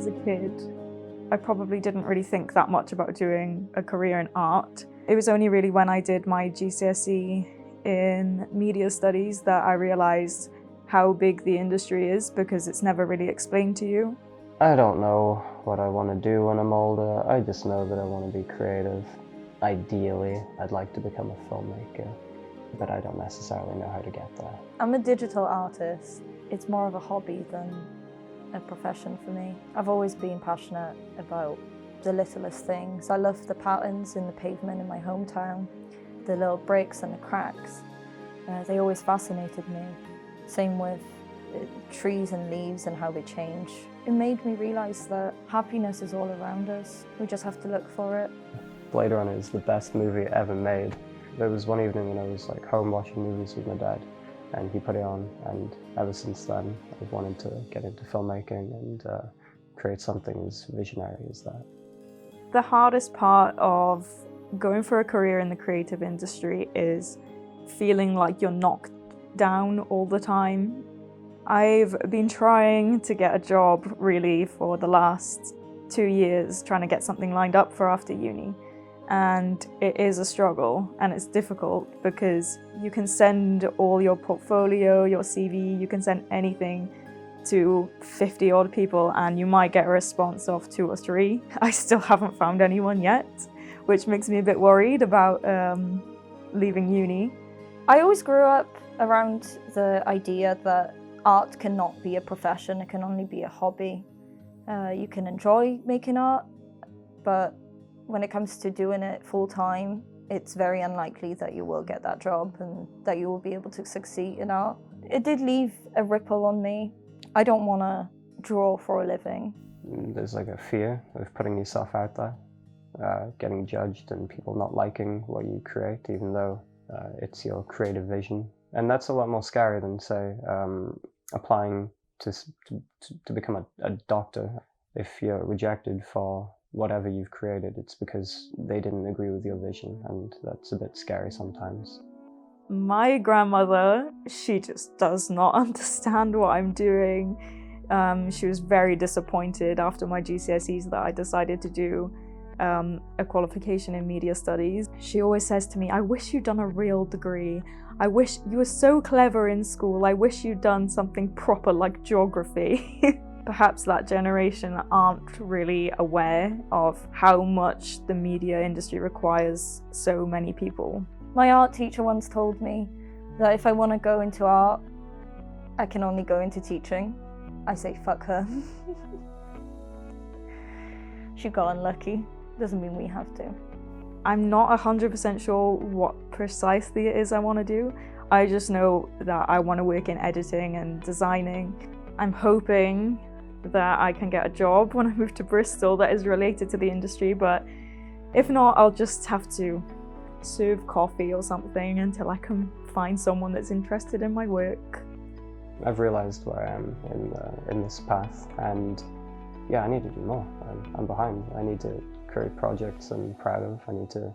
as a kid, I probably didn't really think that much about doing a career in art. It was only really when I did my GCSE in media studies that I realised how big the industry is, because it's never really explained to you. I don't know what I want to do when I'm older. I just know that I want to be creative. Ideally, I'd like to become a filmmaker, but I don't necessarily know how to get there. I'm a digital artist. It's more of a hobby than a profession for me. I've always been passionate about the littlest things. I love the patterns in the pavement in my hometown, the little breaks and the cracks. They always fascinated me. Same with trees and leaves and how they change. It made me realise that happiness is all around us. We just have to look for it. Blade Runner is the best movie ever made. There was one evening when I was home watching movies with my dad, and he put it on, and ever since then I've wanted to get into filmmaking and create something as visionary as that. The hardest part of going for a career in the creative industry is feeling like you're knocked down all the time. I've been trying to get a job really for the last 2 years, trying to get something lined up for after uni. And it is a struggle, and it's difficult because you can send all your portfolio, your CV, you can send anything to 50 odd people and you might get a response of 2 or 3. I still haven't found anyone yet, which makes me a bit worried about leaving uni. I always grew up around the idea that art cannot be a profession, it can only be a hobby. You can enjoy making art, but when it comes to doing it full time, it's very unlikely that you will get that job and that you will be able to succeed in art. It did leave a ripple on me. I don't want to draw for a living. There's a fear of putting yourself out there, getting judged and people not liking what you create, even though it's your creative vision. And that's a lot more scary than, say, applying to become a doctor. If you're rejected for whatever you've created, it's because they didn't agree with your vision, and that's a bit scary sometimes. My grandmother, she just does not understand what I'm doing. She was very disappointed after my GCSEs that I decided to do a qualification in media studies. She always says to me, I wish you'd done a real degree. I wish you were so clever in school. I wish you'd done something proper like geography. Perhaps that generation aren't really aware of how much the media industry requires so many people. My art teacher once told me that if I want to go into art, I can only go into teaching. I say, fuck her. She got unlucky. Doesn't mean we have to. I'm not 100% sure what precisely it is I want to do. I just know that I want to work in editing and designing. I'm hoping that I can get a job when I move to Bristol that is related to the industry, but if not, I'll just have to serve coffee or something until I can find someone that's interested in my work. I've realised where I am in this path, and yeah, I need to do more. I'm behind. I need to create projects I'm proud of. I need to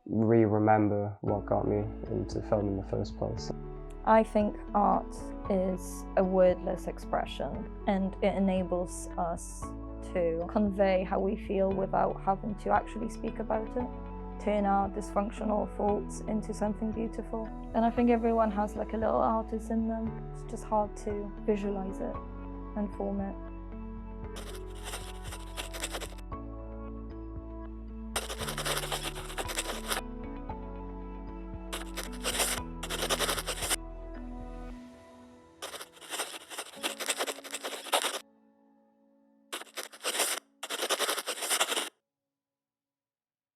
remember what got me into film in the first place. I think art is a wordless expression, and it enables us to convey how we feel without having to actually speak about it. Turn our dysfunctional thoughts into something beautiful. And I think everyone has a little artist in them. It's just hard to visualize it and form it.